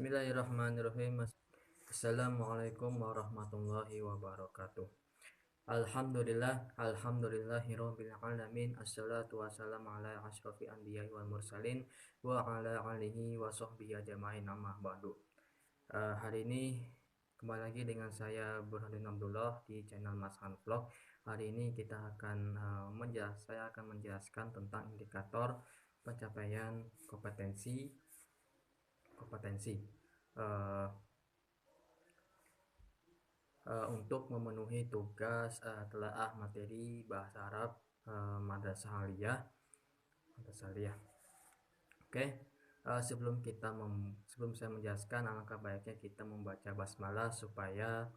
Bismillahirrahmanirrahim. Assalamualaikum warahmatullahi wabarakatuh. Alhamdulillahirabbil alamin. Assalatu wassalamu ala asyrofil anbiya'i wal mursalin wa ala alihi wa sahbihi ajmain, amma ba'du. Hari ini kembali lagi dengan saya Burhanuddin Abdullah di channel Mas Han Vlog. Hari ini saya akan menjelaskan tentang indikator pencapaian kompetensi untuk memenuhi tugas telaah materi bahasa Arab Madrasah Aliyah. Oke, sebelum saya menjelaskan, alangkah baiknya kita membaca basmalah supaya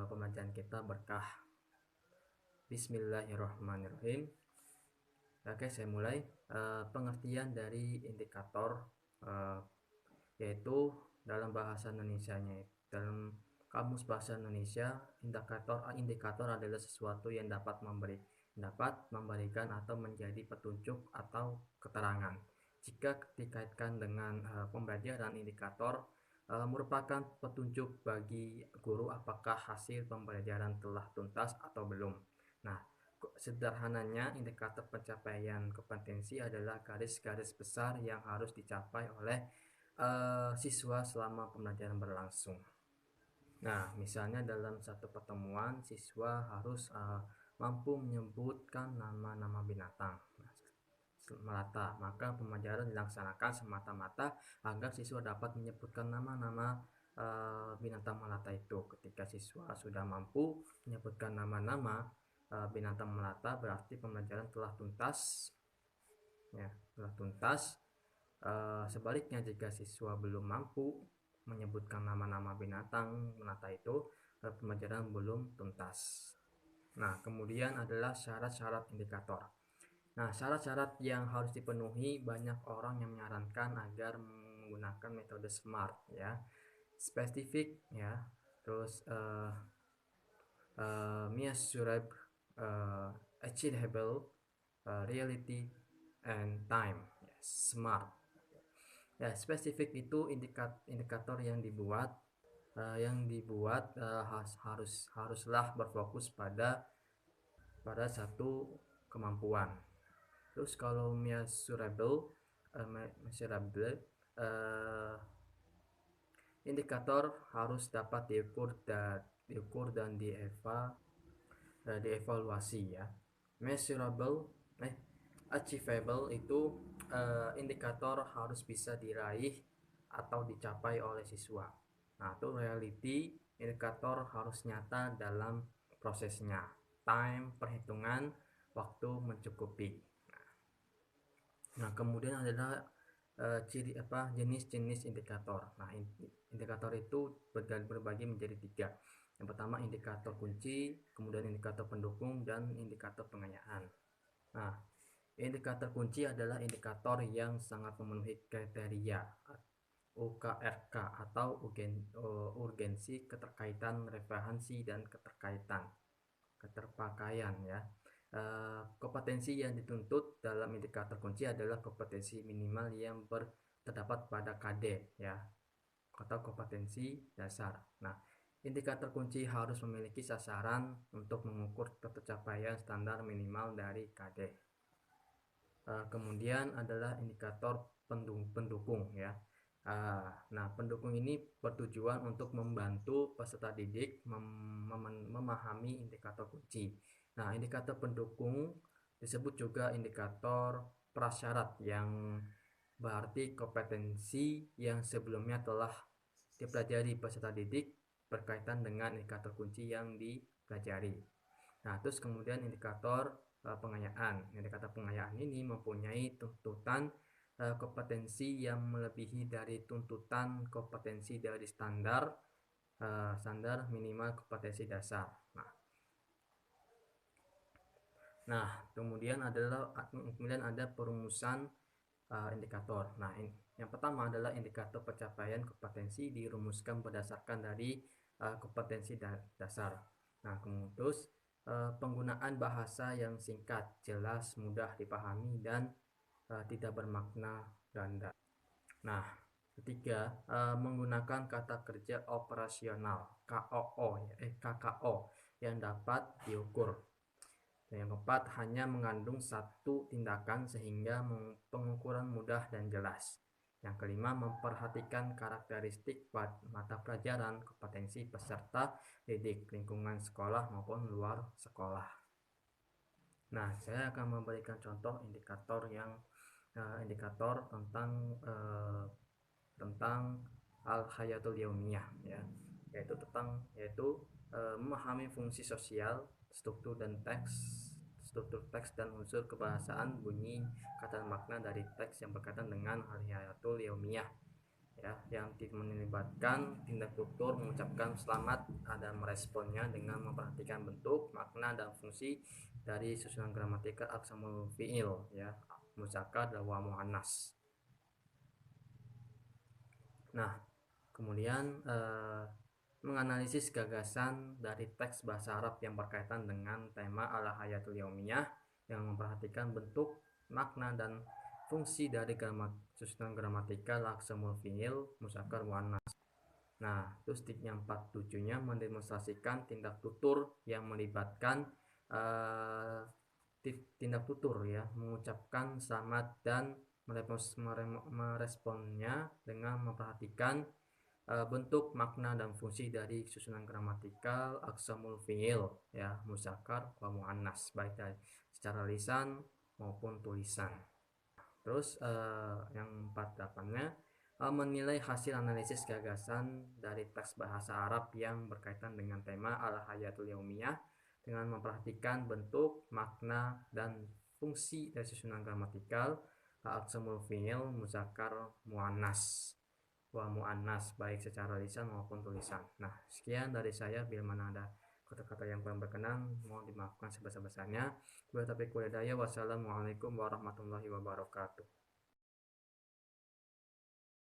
pembelajaran kita berkah. Bismillahirrahmanirrahim. Oke, saya mulai. Pengertian dari indikator yaitu dalam bahasa Indonesianya, dalam kamus bahasa Indonesia, indikator adalah sesuatu yang dapat memberikan atau menjadi petunjuk atau keterangan. Jika dikaitkan dengan pembelajaran, indikator merupakan petunjuk bagi guru apakah hasil pembelajaran telah tuntas atau belum. Nah, sederhananya, indikator pencapaian kompetensi adalah garis-garis besar yang harus dicapai oleh siswa selama pembelajaran berlangsung. Nah, misalnya dalam satu pertemuan, siswa harus mampu menyebutkan nama-nama binatang melata. Maka pembelajaran dilaksanakan semata-mata agar siswa dapat menyebutkan nama-nama binatang melata itu. Ketika siswa sudah mampu menyebutkan nama-nama binatang melata, berarti pembelajaran telah tuntas. Sebaliknya, jika siswa belum mampu menyebutkan nama-nama binatang melata itu, pembelajaran belum tuntas. Nah, kemudian adalah syarat-syarat indikator. Nah, syarat-syarat yang harus dipenuhi, banyak orang yang menyarankan agar menggunakan metode SMART, ya. Spesifik, ya. Terus measurable, achievable, reality, and time. SMART. Ya, spesifik itu indikator yang dibuat haruslah berfokus pada satu kemampuan. Terus kalau measurable, indikator harus dapat diukur dan dievaluasi, ya. Achievable itu indikator harus bisa diraih atau dicapai oleh siswa. Nah, itu reality, indikator harus nyata dalam prosesnya. Time, perhitungan waktu mencukupi. Nah, kemudian adalah jenis-jenis indikator. Nah, indikator itu berbagi menjadi 3. Yang pertama indikator kunci, kemudian indikator pendukung, dan indikator pengayaan. Nah, indikator kunci adalah indikator yang sangat memenuhi kriteria UKRK atau urgensi, keterkaitan, relevansi, dan keterpakaian, ya. Kompetensi yang dituntut dalam indikator kunci adalah kompetensi minimal yang terdapat pada KD, ya, atau kompetensi dasar. Nah, indikator kunci harus memiliki sasaran untuk mengukur tercapaian standar minimal dari KD. Kemudian adalah indikator pendukung, ya. Nah, pendukung ini bertujuan untuk membantu peserta didik memahami indikator kunci. Nah, indikator pendukung disebut juga indikator prasyarat, yang berarti kompetensi yang sebelumnya telah dipelajari peserta didik berkaitan dengan indikator kunci yang dipelajari. Nah, terus kemudian indikator pengayaan. Indikator pengayaan ini mempunyai tuntutan kompetensi yang melebihi dari tuntutan kompetensi dari standar minimal kompetensi dasar. Nah, kemudian ada perumusan indikator. Nah, yang pertama adalah indikator pencapaian kompetensi dirumuskan berdasarkan dari kompetensi dasar. Nah, terus penggunaan bahasa yang singkat, jelas, mudah dipahami, dan tidak bermakna ganda. Nah, Ketiga, menggunakan kata kerja operasional KKO yang dapat diukur. Dan yang keempat, hanya mengandung satu tindakan sehingga pengukuran mudah dan jelas. Yang kelima, memperhatikan karakteristik mata pelajaran, kompetensi peserta didik, lingkungan sekolah maupun luar sekolah. Nah, saya akan memberikan contoh indikator tentang al-hayatul yaumiyah, ya, yaitu memahami fungsi sosial, struktur teks dan unsur kebahasaan, bunyi, kata, makna dari teks yang berkaitan dengan al-hayatul yaumiyah, ya, yang melibatkan tindak tutur, mengucapkan selamat dan meresponnya dengan memperhatikan bentuk, makna, dan fungsi dari susunan gramatikal aqsamul fi'il, ya, muzakkar dan wa muannas. Nah, kemudian menganalisis gagasan dari teks bahasa Arab yang berkaitan dengan tema al-hayatul yaumiyah, yang memperhatikan bentuk, makna, dan fungsi dari susunan gramatikal aqsamul fi'il, muzakkar, muannas. Nah, terus yang 47-nya mendemonstrasikan tindak tutur yang melibatkan tindak tutur, ya, mengucapkan selamat dan meresponnya dengan memperhatikan bentuk, makna, dan fungsi dari susunan gramatikal aqsamul fi'il, ya, muzakkar wa muannas, baik dari secara lisan maupun tulisan. Terus yang 48-nya menilai hasil analisis gagasan dari teks bahasa Arab yang berkaitan dengan tema al-hayatul yaumiyah dengan memperhatikan bentuk, makna, dan fungsi dari susunan gramatikal aqsamul fi'il, muzakkar, muannas wa muannas, baik secara lisan maupun tulisan. Nah, sekian dari saya. Bila mana ada kata-kata yang kurang berkenan, mohon dimaafkan sebesar-besarnya. Wassalamualaikum warahmatullahi wabarakatuh.